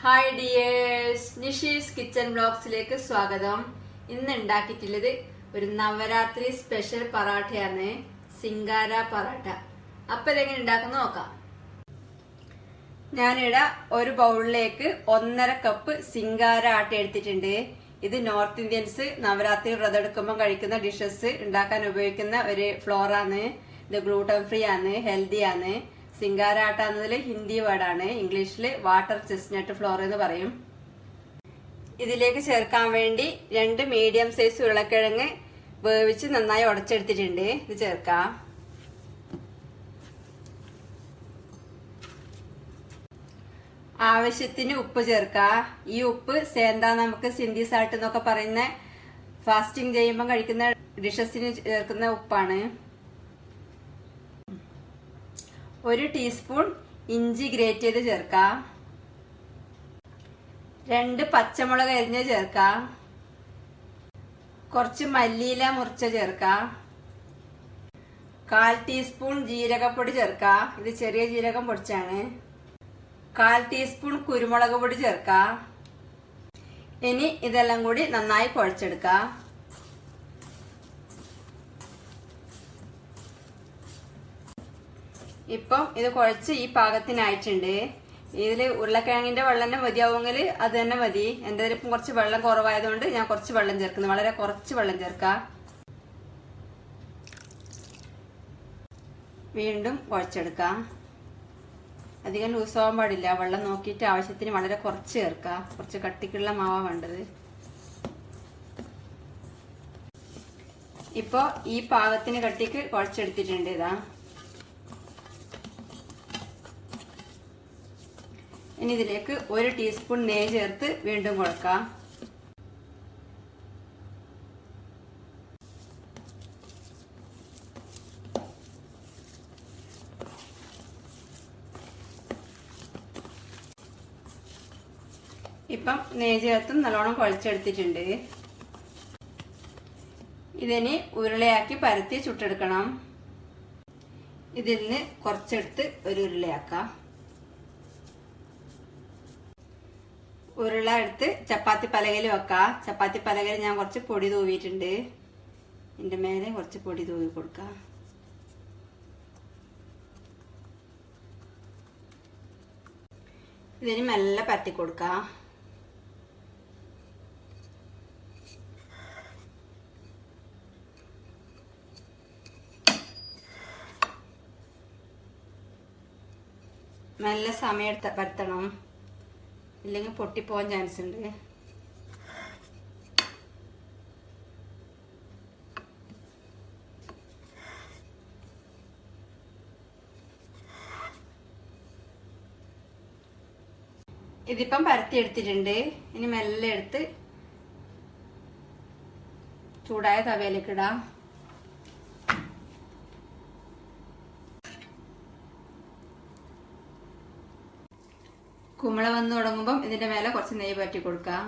Hi dears, Nishi's kitchen വ്ലോഗ്സിലേക്ക് സ്വാഗതം. ഇന്ന് ഉണ്ടാക്കിയിട്ടുള്ളത് ഒരു നവരാത്രി സ്പെഷ്യൽ പറാഠയാണ്, സിംഗാര പറാഠ. അപ്പൊ ഇതെങ്ങനെ ഉണ്ടാക്കുന്ന നോക്കാം. ഞാനിവിടെ ഒരു ബൗളിലേക്ക് 1.5 കപ്പ് സിംഗാര ആട്ട എടുത്തിട്ടുണ്ട്. ഇത് നോർത്ത് ഇന്ത്യൻസ് നവരാത്രി വ്രതം എടുക്കുമ്പോൾ കഴിക്കുന്ന ഡിഷസ് ഉണ്ടാക്കാൻ ഉപയോഗിക്കുന്ന ഒരു ഫ്ലോറാണ്. ഇത് ഗ്ലൂട്ടൻ ഫ്രീ ആണ്, ഹെൽത്തി ആണ്. സിംഗാര ആട്ട എന്നതിൽ ഹിന്ദി വേർഡാണ്. ഇംഗ്ലീഷിൽ വാട്ടർ ചെസ്റ്റ്നട്ട് ഫ്ലോർ എന്ന് പറയും. ഇതിലേക്ക് ചേർക്കാൻ വേണ്ടി 2 മീഡിയം സൈസ് ഉരുളക്കിഴങ്ങ് വേവിച്ച് നന്നായി ഉടച്ചെടുത്തിട്ടുണ്ട്. ഇത് ചേർക്കാം. ആവശ്യത്തിന് ഉപ്പ് ചേർക്കാം. ഈ ഉപ്പ് സേന്താ നമുക്ക് സിന്ധി സാൾട്ട് എന്നൊക്കെ പറയുന്ന ഫാസ്റ്റിംഗ് ചെയ്യുമ്പോൾ കഴിക്കുന്ന ഡിഷസിന് ചേർക്കുന്ന ഉപ്പാണ്. 1 ടീസ്പൂൺ ഇഞ്ചി ഗ്രേറ്റ് ചെയ്ത് ചേർക്കാം. 2 പച്ചമുളക് അരിഞ്ഞ് ചേർക്കാം. കുറച്ച് മല്ലിയില മുറിച്ച ചേർക്കാം. 1/4 ടീസ്പൂൺ ജീരകപ്പൊടി ചേർക്കാം. ഇത് ചെറിയ ജീരകം പൊടിച്ചാണ്. 1/4 ടീസ്പൂൺ കുരുമുളക് പൊടി ചേർക്കാം. ഇനി ഇതെല്ലാം കൂടി നന്നായി കുഴച്ചെടുക്കാം. ഇപ്പം ഇത് കുഴച്ച് ഈ പാകത്തിനായിട്ടുണ്ട്. ഇതിൽ ഉരുളക്കിഴങ്ങിന്റെ വെള്ളം തന്നെ മതിയാവുമെങ്കിൽ അത് തന്നെ മതി. എൻ്റെ ഇപ്പം കുറച്ച് വെള്ളം കുറവായതുകൊണ്ട് ഞാൻ കുറച്ച് വെള്ളം ചേർക്കുന്നു. വളരെ കുറച്ച് വെള്ളം ചേർക്കാം. വീണ്ടും കുഴച്ചെടുക്കാം. അധികം ലൂസാവാൻ പാടില്ല. വെള്ളം നോക്കിയിട്ട് ആവശ്യത്തിന് വളരെ കുറച്ച് ചേർക്കാം. കുറച്ച് കട്ടിക്കുള്ള മാവാ വേണ്ടത്. ഇപ്പോൾ ഈ പാകത്തിന് കട്ടിക്ക് കുഴച്ചെടുത്തിട്ടുണ്ട്. ഇതാ. ഇനി ഇതിലേക്ക് 1 ടീസ്പൂൺ നെയ്യ് ചേർത്ത് വീണ്ടും കുഴക്കാം. ഇപ്പം നെയ്യ് ചേർത്തും നല്ലോണം കുഴച്ചെടുത്തിട്ടുണ്ട്. ഇതിനി ഉരുളയാക്കി പരത്തി ചുട്ടെടുക്കണം. ഇതിൽ നിന്ന് കുറച്ചെടുത്ത് ഒരു ഉരുളയാക്കാം. ഉരുള എടുത്ത് ചപ്പാത്തി പലകയിൽ വെക്കാം. ചപ്പാത്തി പലകയിൽ ഞാൻ കുറച്ച് പൊടി തൂവിയിട്ടുണ്ട്. ഇതിന്റെ മേലെ കുറച്ച് പൊടി തൂവി കൊടുക്കാം. ഇതിന് മെല്ലെ പരത്തി കൊടുക്കാം. മെല്ലെ സമയം എടുത്ത് പരത്തണം, ഇല്ലെങ്കിൽ പൊട്ടിപ്പോവാൻ ചാൻസ് ഉണ്ട്. ഇതിപ്പം പരത്തി എടുത്തിട്ടുണ്ട്. ഇനി മെല്ലെ എടുത്ത് ചൂടായ തവയിലേക്ക് ഇടാം. കുമ്പള വന്ന് തുടങ്ങുമ്പം ഇതിന്റെ മേലെ കുറച്ച് നെയ്യ് പറ്റി കൊടുക്കാം.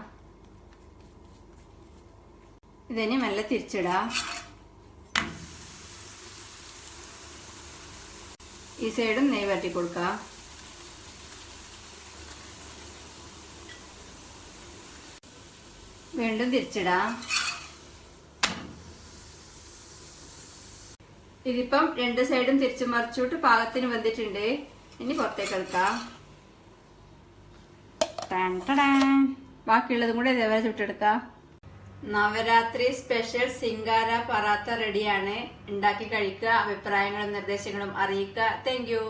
ഇതിനി മെല്ലെ തിരിച്ചിടാം. ഈ സൈഡും നെയ്യ് പറ്റി കൊടുക്കാം. വീണ്ടും തിരിച്ചിടാം. ഇതിപ്പം 2 സൈഡും തിരിച്ചു മറിച്ചിട്ട് പാകത്തിന് വെന്തിട്ടുണ്ട്. ഇനി പുറത്തേക്ക് എടുക്കാം. ബാക്കിയുള്ളതും കൂടെ ഇതേപോലെ ചുട്ടെടുക്കാം. നവരാത്രി സ്പെഷ്യൽ സിംഗാര പറാത്ത റെഡിയാണ്. ഉണ്ടാക്കി കഴിക്കുക. അഭിപ്രായങ്ങളും നിർദ്ദേശങ്ങളും അറിയിക്കുക. Thank you.